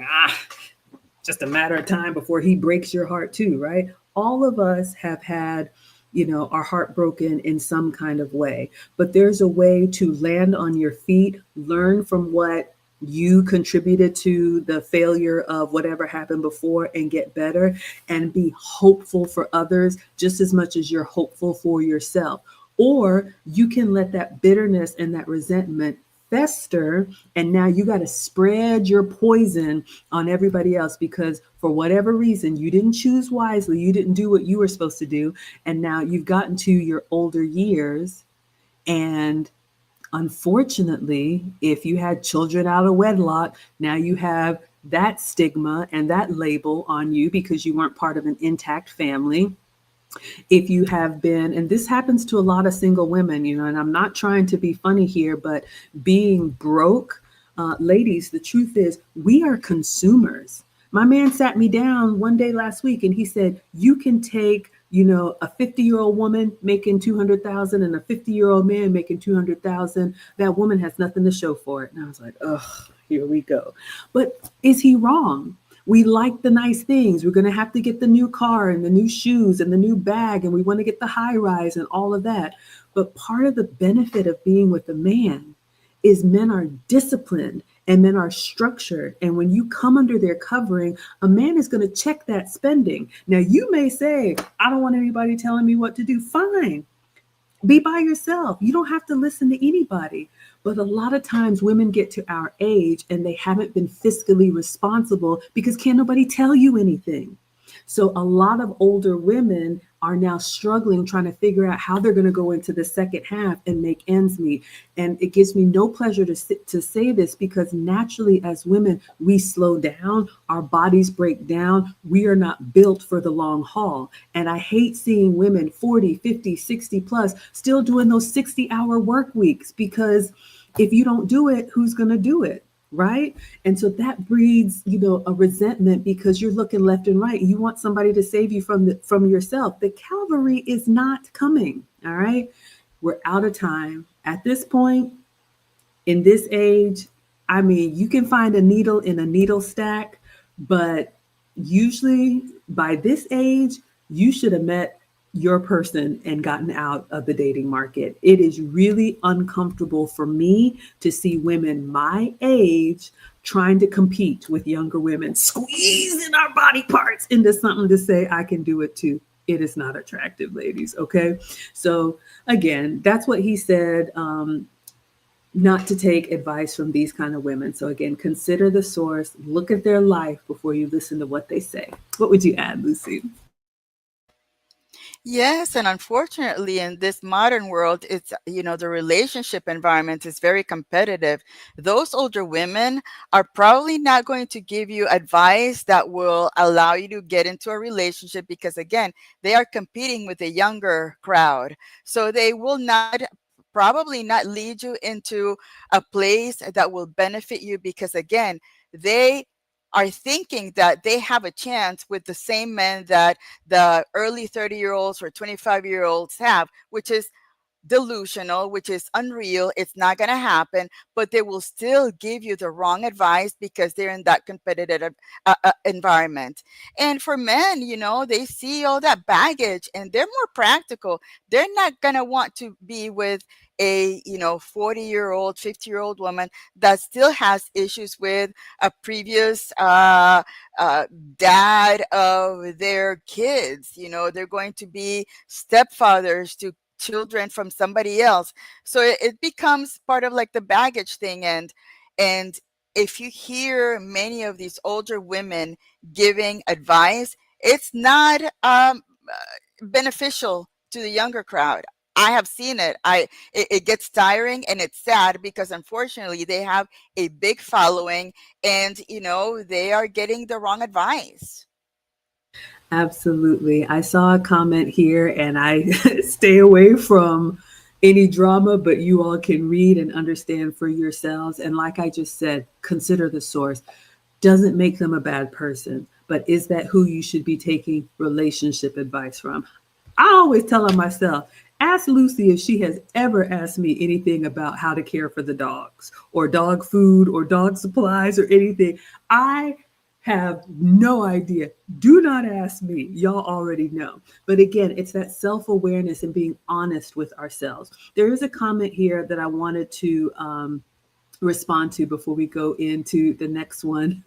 Speaker 1: just a matter of time before he breaks your heart too, right? All of us have had, our heart broken in some kind of way, but there's a way to land on your feet, learn from what you contributed to the failure of whatever happened before and get better and be hopeful for others just as much as you're hopeful for yourself. Or you can let that bitterness and that resentment fester, and now you got to spread your poison on everybody else because for whatever reason you didn't choose wisely, you didn't do what you were supposed to do, and now you've gotten to your older years, and unfortunately, if you had children out of wedlock, now you have that stigma and that label on you because you weren't part of an intact family. If you have been, and this happens to a lot of single women, and I'm not trying to be funny here, but being broke, ladies, the truth is we are consumers. My man sat me down one day last week and he said, you can take, a 50-year-old woman making 200,000 and a 50-year-old man making 200,000. That woman has nothing to show for it. And I was like, oh, here we go. But is he wrong? We like the nice things. We're going to have to get the new car and the new shoes and the new bag, and we want to get the high rise and all of that. But part of the benefit of being with a man is men are disciplined and men are structured. And when you come under their covering, a man is going to check that spending. Now, you may say, I don't want anybody telling me what to do. Fine. Be by yourself. You don't have to listen to anybody. But a lot of times women get to our age and they haven't been fiscally responsible because can't nobody tell you anything. So a lot of older women are now struggling, trying to figure out how they're going to go into the second half and make ends meet. And it gives me no pleasure to say this because naturally as women, we slow down, our bodies break down. We are not built for the long haul. And I hate seeing women 40, 50, 60 plus still doing those 60-hour work weeks because if you don't do it, who's going to do it? Right. And so that breeds, a resentment because you're looking left and right. You want somebody to save you from yourself. The cavalry is not coming. All right. We're out of time at this point in this age. I mean, you can find a needle in a needle stack, but usually by this age, you should have met your person and gotten out of the dating market. It is really uncomfortable for me to see women my age trying to compete with younger women, squeezing our body parts into something to say, I can do it too. It is not attractive, ladies. Okay. So again, that's what he said. Not to take advice from these kind of women. So again, consider the source, look at their life before you listen to what they say. What would you add, Lucy?
Speaker 2: Yes, and unfortunately, in this modern world, it's, the relationship environment is very competitive. Those older women are probably not going to give you advice that will allow you to get into a relationship because, again, they are competing with a younger crowd. So they will not probably not lead you into a place that will benefit you because, again, they are thinking that they have a chance with the same men that the early 30-year-olds or 25-year-olds have, which is delusional, which is unreal. It's not going to happen, but they will still give you the wrong advice because they're in that competitive environment. And for men, they see all that baggage and they're more practical. They're not going to want to be with a 40-year-old 50-year-old woman that still has issues with a previous dad of their kids. They're going to be stepfathers to children from somebody else. So it becomes part of like the baggage thing. And if you hear many of these older women giving advice, it's not beneficial to the younger crowd. I have seen it. It gets tiring and it's sad because unfortunately they have a big following, and they are getting the wrong advice.
Speaker 1: Absolutely. I saw a comment here and I stay away from any drama, but you all can read and understand for yourselves. And like I just said, consider the source. Doesn't make them a bad person, but is that who you should be taking relationship advice from? I always tell her myself, ask Lucy if she has ever asked me anything about how to care for the dogs or dog food or dog supplies or anything. I have no idea. Do not ask me. Y'all already know. But again, it's that self awareness and being honest with ourselves. There is a comment here that I wanted to respond to before we go into the next one.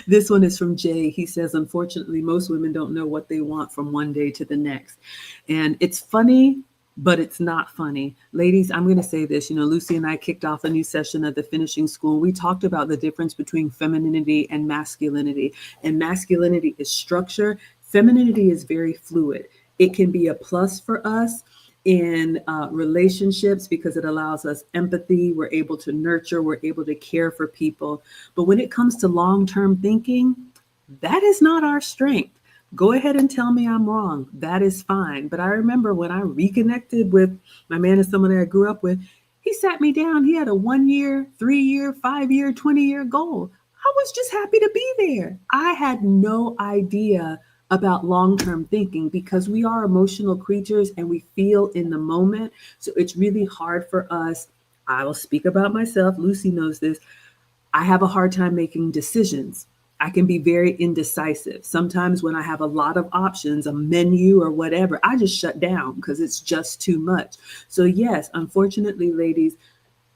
Speaker 1: This one is from Jay. He says, unfortunately, most women don't know what they want from one day to the next. And it's funny, but it's not funny. Ladies, I'm going to say this. Lucy and I kicked off a new session at the finishing school. We talked about the difference between femininity and masculinity. And masculinity is structure. Femininity is very fluid. It can be a plus for us in relationships because it allows us empathy. We're able to nurture. We're able to care for people. But when it comes to long-term thinking, that is not our strength. Go ahead and tell me I'm wrong. That is fine. But I remember when I reconnected with my man and someone that I grew up with, he sat me down. He had a 1 year, 3 year, 5 year, 20-year goal. I was just happy to be there. I had no idea about long-term thinking because we are emotional creatures and we feel in the moment. So it's really hard for us. I will speak about myself. Lucy knows this. I have a hard time making decisions. I can be very indecisive. Sometimes when I have a lot of options, a menu or whatever, I just shut down because it's just too much. So yes, unfortunately, ladies,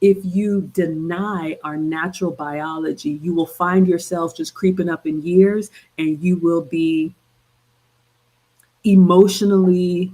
Speaker 1: if you deny our natural biology, you will find yourself just creeping up in years and you will be emotionally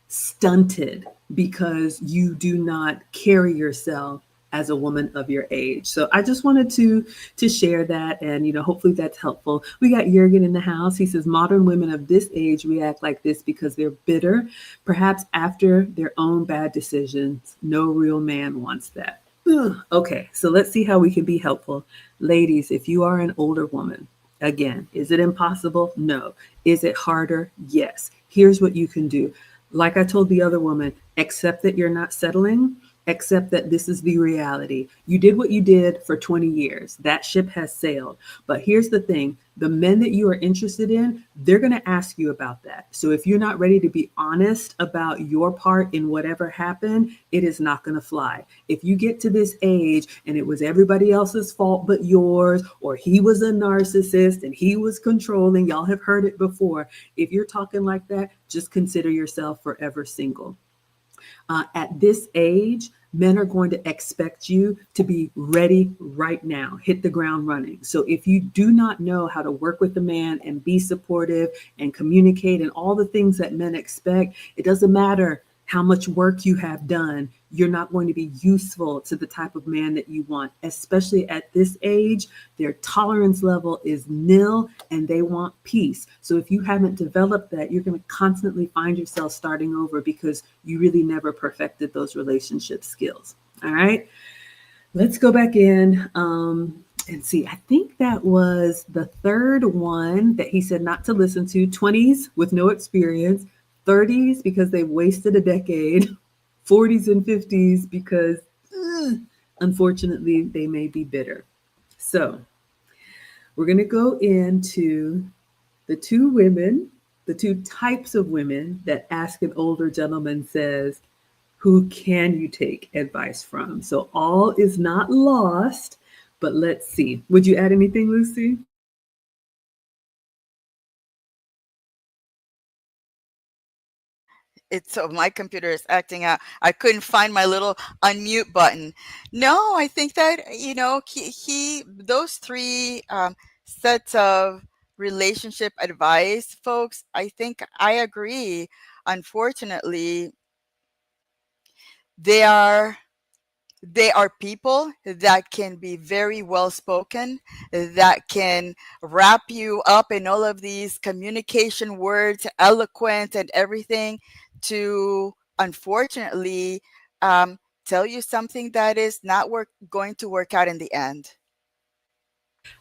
Speaker 1: stunted because you do not carry yourself as a woman of your age. So I just wanted to share that, and hopefully that's helpful. We got Jurgen in the house. He says modern women of this age react like this because they're bitter, perhaps after their own bad decisions. No real man wants that. Ugh. Okay, so let's see how we can be helpful. Ladies, if you are an older woman, again, is it impossible? No. Is it harder? Yes. Here's what you can do. Like I told the other woman, accept that you're not settling, accept that this is the reality. You did what you did for 20 years. That ship has sailed. But here's the thing, the men that you are interested in, they're going to ask you about that. So if you're not ready to be honest about your part in whatever happened, it is not going to fly. If you get to this age and it was everybody else's fault but yours, or he was a narcissist and he was controlling, y'all have heard it before. If you're talking like that, just consider yourself forever single. At this age, men are going to expect you to be ready right now, hit the ground running. So if you do not know how to work with a man and be supportive and communicate and all the things that men expect, it doesn't matter how much work you have done, you're not going to be useful to the type of man that you want, especially at this age. Their tolerance level is nil and they want peace. So if you haven't developed that, you're going to constantly find yourself starting over because you really never perfected those relationship skills. All right, let's go back in and see. I think that was the third one that he said not to listen to. 20s with no experience, 30s because they've wasted a decade, 40s and 50s because unfortunately they may be bitter. So we're going to go into the two women, the two types of women that ask an older gentleman says, who can you take advice from? So all is not lost, but let's see. Would you add anything, Lucy?
Speaker 2: It's so my computer is acting out. I couldn't find my little unmute button. No, I think that he those three sets of relationship advice, folks. I think I agree. Unfortunately, they are they are people that can be very well spoken, that can wrap you up in all of these communication words, eloquent and everything, to unfortunately um, tell you something that is not going to work out in the end.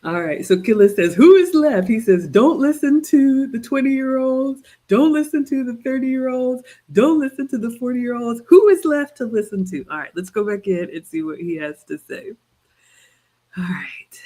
Speaker 1: All right. So Killa says, who is left? He says, don't listen to the 20-year-olds. Don't listen to the 30-year-olds. Don't listen to the 40-year-olds. Who is left to listen to? All right. Let's go back in and see what he has to say. All right.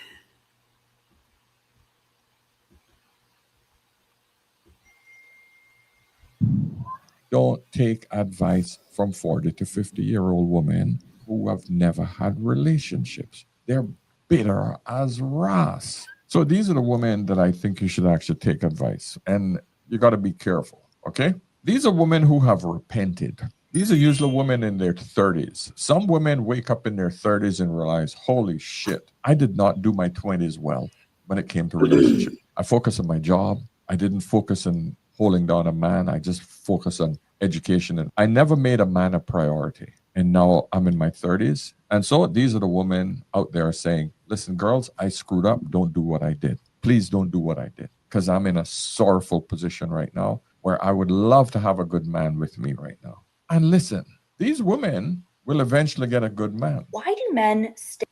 Speaker 3: Don't take advice from 40 to 50-year-old women who have never had relationships. They're bitter as ras. So these are the women that I think you should actually take advice. And you got to be careful, okay? These are women who have repented. These are usually women in their 30s. Some women wake up in their 30s and realize, holy shit, I did not do my 20s well when it came to relationship. I focused on my job. I didn't focus on holding down a man. I just focused on education. And I never made a man a priority. And now I'm in my 30s. And so these are the women out there saying, listen, girls, I screwed up. Don't do what I did. Please don't do what I did. Because I'm in a sorrowful position right now where I would love to have a good man with me right now. And listen, these women will eventually get a good man.
Speaker 5: Why do men stay?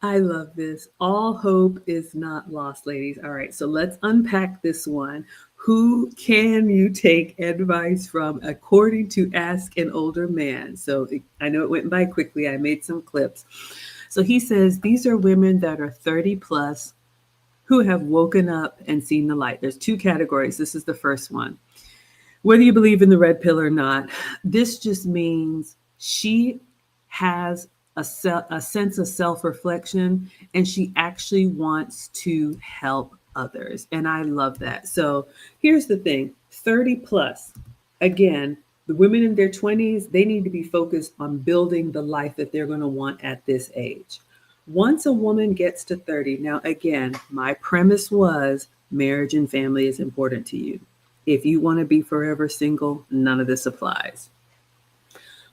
Speaker 1: I love this. All hope is not lost, ladies. All right, so let's unpack this one. Who can you take advice from according to Ask an Older Man? So I know it went by quickly. I made some clips. So he says these are women that are 30 plus who have woken up and seen the light. There's two categories. This is the first one. Whether you believe in the red pill or not, this just means she has a sense of self-reflection and she actually wants to help others. And I love that. So here's the thing, 30 plus, again, the women in their 20s, they need to be focused on building the life that they're going to want at this age. Once a woman gets to 30, now again, my premise was marriage and family is important to you. If you want to be forever single, none of this applies.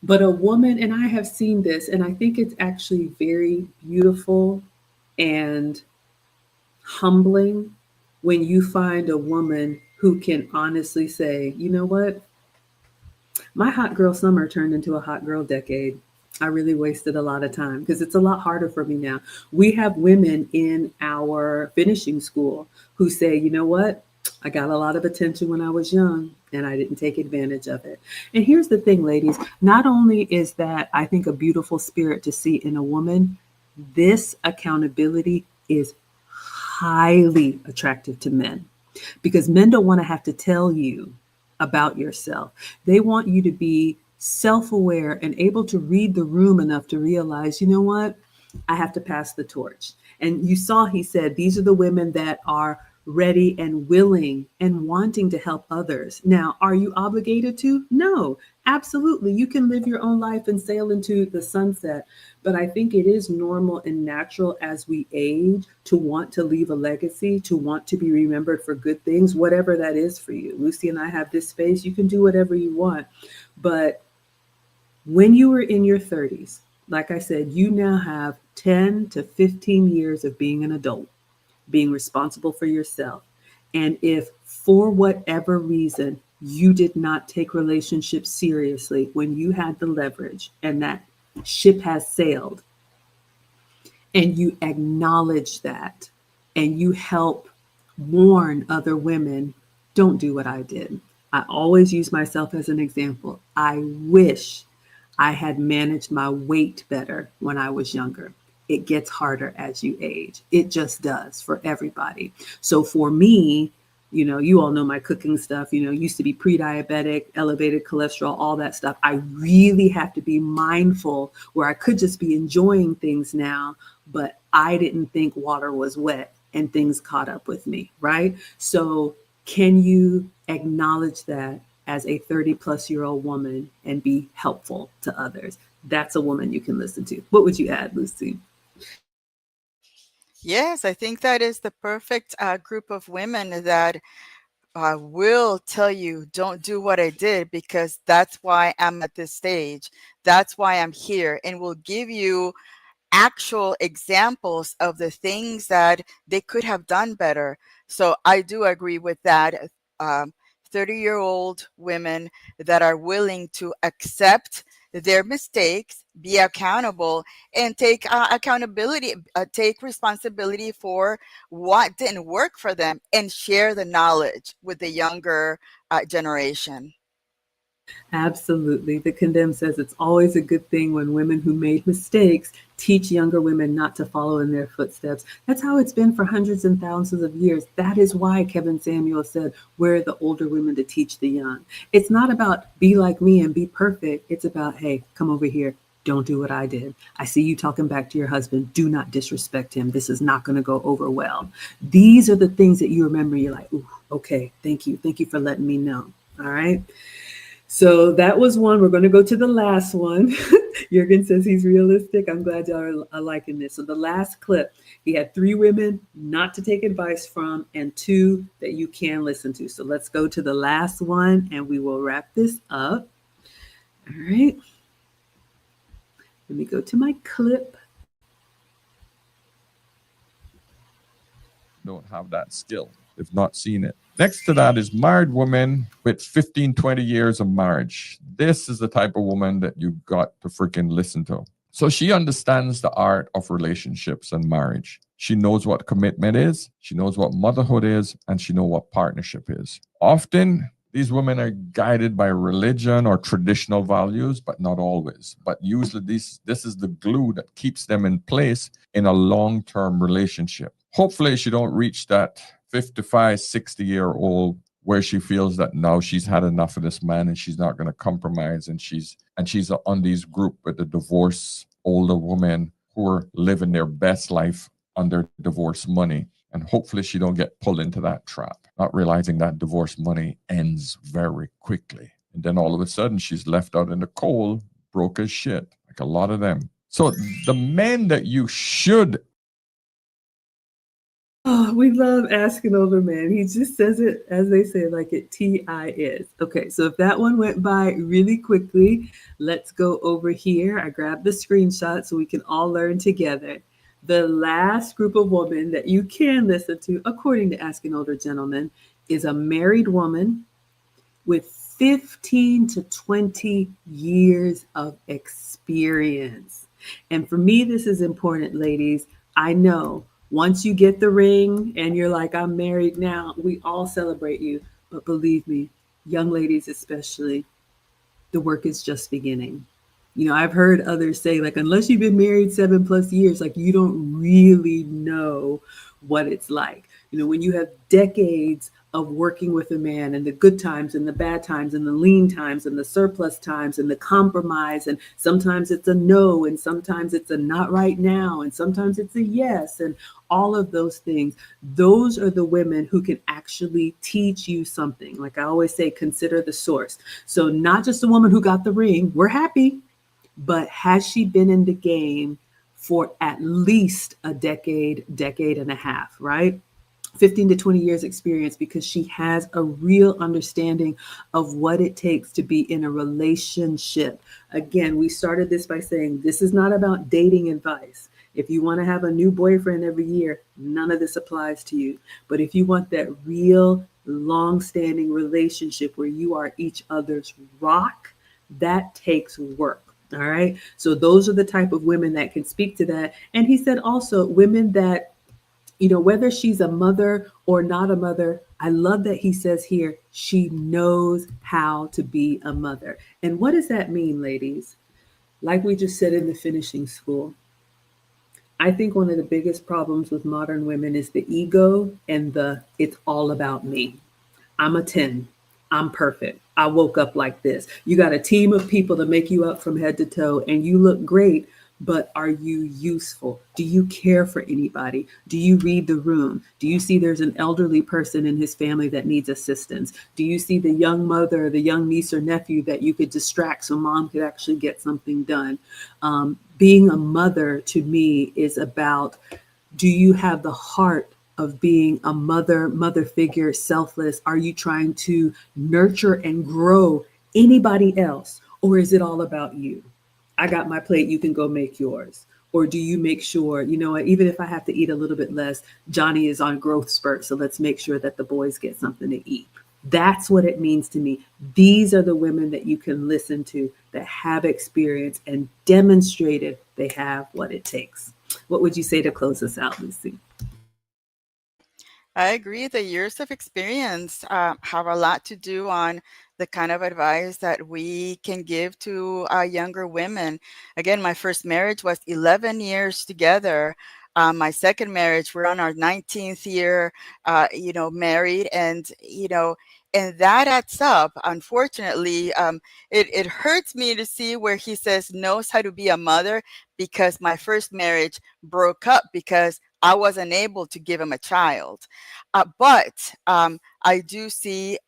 Speaker 1: But a woman, and I have seen this, and I think it's actually very beautiful and humbling when you find a woman who can honestly say, you know what? My hot girl summer turned into a hot girl decade. I really wasted a lot of time because it's a lot harder for me now. We have women in our finishing school who say, you know what? I got a lot of attention when I was young and I didn't take advantage of it. And here's the thing, ladies, not only is that, I think, a beautiful spirit to see in a woman, this accountability is highly attractive to men because men don't want to have to tell you about yourself. They want you to be self-aware and able to read the room enough to realize, you know what? I have to pass the torch. And you saw, he said, these are the women that are ready and willing and wanting to help others. Now, are you obligated to? No, absolutely. You can live your own life and sail into the sunset. But I think it is normal and natural as we age to want to leave a legacy, to want to be remembered for good things, whatever that is for you. Lucy and I have this space. You can do whatever you want. But when you were in your 30s, like I said, you now have 10 to 15 years of being an adult, being responsible for yourself. And if for whatever reason you did not take relationships seriously when you had the leverage and that ship has sailed, and you acknowledge that and you help warn other women, don't do what I did. I always use myself as an example. I wish I had managed my weight better when I was younger. It gets harder as you age. It just does for everybody. So for me, you know, you all know my cooking stuff, you know, used to be pre-diabetic, elevated cholesterol, all that stuff. I really have to be mindful where I could just be enjoying things now, but I didn't think water was wet and things caught up with me, right? So can you acknowledge that as a 30 plus year old woman and be helpful to others? That's a woman you can listen to. What would you add, Lucy?
Speaker 2: Yes, I think that is the perfect group of women that will tell you, don't do what I did because that's why I'm at this stage. That's why I'm here, and will give you actual examples of the things that they could have done better. So I do agree with that. 30-year-old women that are willing to accept their mistakes, be accountable, and take accountability, take responsibility for what didn't work for them, and share the knowledge with the younger generation.
Speaker 1: Absolutely. The Condemned says it's always a good thing when women who made mistakes teach younger women not to follow in their footsteps. That's how it's been for hundreds and thousands of years. That is why Kevin Samuel said, "We're the older women to teach the young." It's not about be like me and be perfect. It's about, hey, come over here. Don't do what I did. I see you talking back to your husband. Do not disrespect him. This is not going to go over well. These are the things that you remember. You're like, ooh, okay, thank you. Thank you for letting me know. All right. So that was one. We're going to go to the last one. Jürgen says he's realistic. I'm glad y'all are liking this. So the last clip, he had 3 women not to take advice from and 2 that you can listen to. So let's go to the last one and we will wrap this up. All right. Let me go to my clip.
Speaker 3: Don't have that skill. They've not seen it. Next to that is married women with 15, 20 years of marriage. This is the type of woman that you got to freaking listen to. So she understands the art of relationships and marriage. She knows what commitment is, she knows what motherhood is, and she knows what partnership is. Often, these women are guided by religion or traditional values, but not always. But usually this is the glue that keeps them in place in a long-term relationship. Hopefully she don't reach that 55, 60-year-old where she feels that now she's had enough of this man and she's not going to compromise, and she's on these group with the divorced older women who are living their best life on their divorce money. And hopefully she don't get pulled into that trap, not realizing that divorce money ends very quickly. And then all of a sudden she's left out in the cold, broke as shit, like a lot of them. So the men that you should...
Speaker 1: Oh, we love asking older men. He just says it, as they say, like it TI is. Okay, so if that one went by really quickly, let's go over here. I grabbed the screenshot so we can all learn together. The last group of women that you can listen to, according to Asking Older Gentlemen, is a married woman with 15 to 20 years of experience. And for me, this is important, ladies. I know once you get the ring and you're like, I'm married now, we all celebrate you. But believe me, young ladies especially, the work is just beginning. You know, I've heard others say, like, unless you've been married 7+ years, like, you don't really know what it's like. You know, when you have decades of working with a man, and the good times and the bad times and the lean times and the surplus times and the compromise, and sometimes it's a no and sometimes it's a not right now and sometimes it's a yes, and all of those things. Those are the women who can actually teach you something. Like I always say, consider the source. So not just a woman who got the ring, we're happy, but has she been in the game for at least a decade and a half, right? 15 to 20 years experience, because she has a real understanding of what it takes to be in a relationship. Again, we started this by saying this is not about dating advice. If you want to have a new boyfriend every year, none of this applies to you. But if you want that real long-standing relationship where you are each other's rock, that takes work. All right. So those are the type of women that can speak to that. And he said also women that, you know, whether she's a mother or not a mother, I love that he says here, she knows how to be a mother. And what does that mean, ladies? Like we just said in the finishing school, I think one of the biggest problems with modern women is the ego and the it's all about me. I'm a 10. I'm perfect. I woke up like this. You got a team of people to make you up from head to toe and you look great, but are you useful? Do you care for anybody? Do you read the room? Do you see there's an elderly person in his family that needs assistance? Do you see the young mother, the young niece or nephew that you could distract so mom could actually get something done? Being a mother to me is about, do you have the heart of being a mother figure, selfless? Are you trying to nurture and grow anybody else? Or is it all about you? I got my plate, you can go make yours. Or do you make sure, you know what, even if I have to eat a little bit less, Johnny is on growth spurt, so let's make sure that the boys get something to eat. That's what it means to me. These are the women that you can listen to that have experience and demonstrated they have what it takes. What would you say to close us out, Lucy?
Speaker 2: I agree. The years of experience have a lot to do on the kind of advice that we can give to younger women. Again, my first marriage was 11 years together. My second marriage, we're on our 19th year, married, and that adds up. Unfortunately, it hurts me to see where he says knows how to be a mother, because my first marriage broke up because I wasn't able to give him a child. But I do see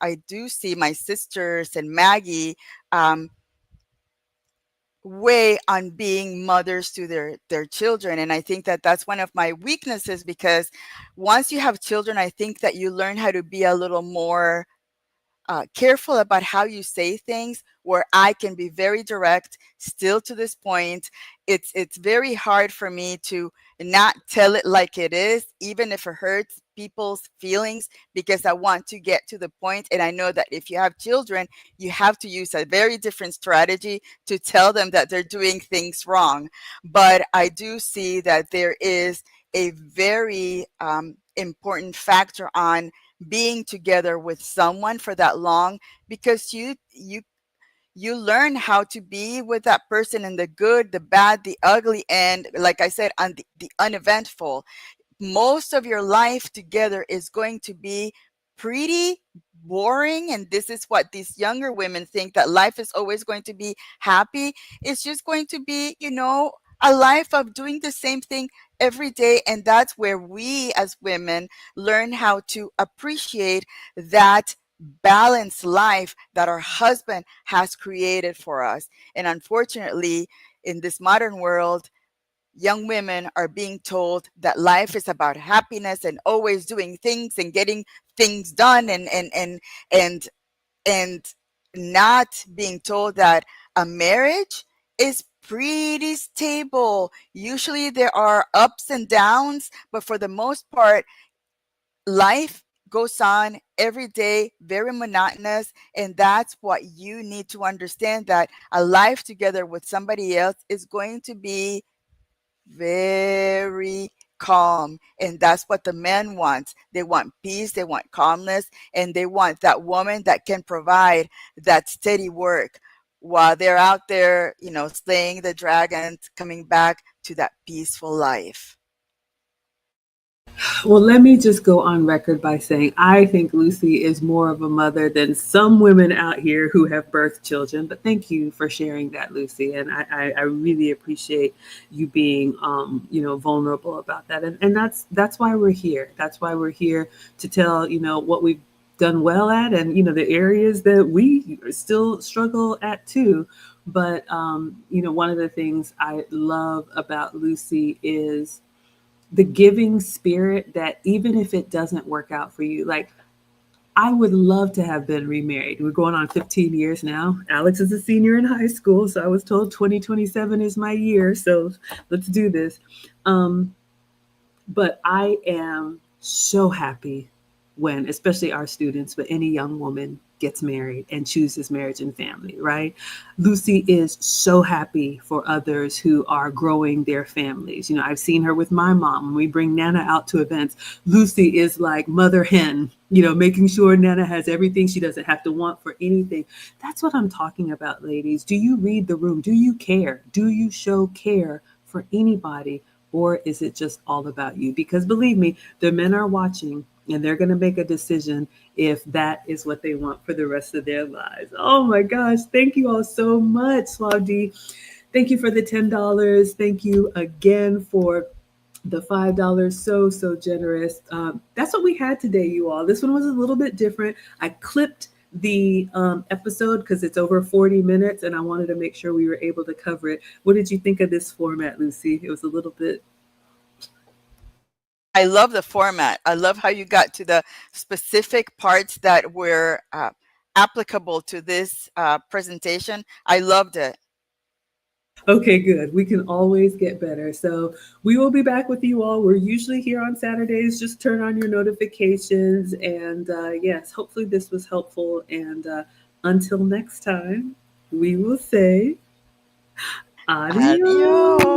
Speaker 2: my sisters and Maggie um, way on being mothers to their children, and I think that that's one of my weaknesses, because once you have children, I think that you learn how to be a little more careful about how you say things, where I can be very direct still to this point. It's very hard for me to not tell it like it is, even if it hurts people's feelings, because I want to get to the point. And I know that if you have children, you have to use a very different strategy to tell them that they're doing things wrong. But I do see that there is a very important factor on being together with someone for that long, because you learn how to be with that person in the good, the bad, the ugly, and like I said, on the uneventful. Most of your life together is going to be pretty boring, and this is what these younger women think, that life is always going to be happy. It's just going to be, a life of doing the same thing every day, and that's where we as women learn how to appreciate that balanced life that our husband has created for us. And unfortunately, in this modern world, young women are being told that life is about happiness and always doing things and getting things done, and and not being told that a marriage is pretty stable. Usually there are ups and downs, but for the most part, life goes on every day, very monotonous. And that's what you need to understand, that a life together with somebody else is going to be very calm. And that's what the men want. They want peace, they want calmness, and they want that woman that can provide that steady work while they're out there, slaying the dragons, coming back to that peaceful life.
Speaker 1: Well, let me just go on record by saying I think Lucy is more of a mother than some women out here who have birthed children. But thank you for sharing that, Lucy. And I really appreciate you being, vulnerable about that. And that's why we're here. That's why we're here to tell, what we've done well at, and, the areas that we still struggle at too. But, one of the things I love about Lucy is the giving spirit, that even if it doesn't work out for you, like, I would love to have been remarried. We're going on 15 years now. Alex is a senior in high school, so I was told 2027 is my year. So let's do this. But I am so happy when, especially our students, but any young woman gets married and chooses marriage and family, right? Lucy is so happy for others who are growing their families. I've seen her with my mom. When we bring Nana out to events, Lucy is like mother hen, making sure Nana has everything she doesn't have to want for anything. That's what I'm talking about, ladies. Do you read the room? Do you care? Do you show care for anybody? Or is it just all about you? Because believe me, the men are watching, and they're going to make a decision if that is what they want for the rest of their lives. Oh my gosh. Thank you all so much, Swavdi. Thank you for the $10. Thank you again for the $5. So generous. That's what we had today, you all. This one was a little bit different. I clipped the episode because it's over 40 minutes, and I wanted to make sure we were able to cover it. What did you think of this format, Lucy? It was a little bit.
Speaker 2: I love the format. I love how you got to the specific parts that were applicable to this presentation. I loved it.
Speaker 1: Okay, good. We can always get better. So we will be back with you all. We're usually here on Saturdays. Just turn on your notifications. And yes, hopefully this was helpful. And until next time, we will say adios.
Speaker 2: Adios.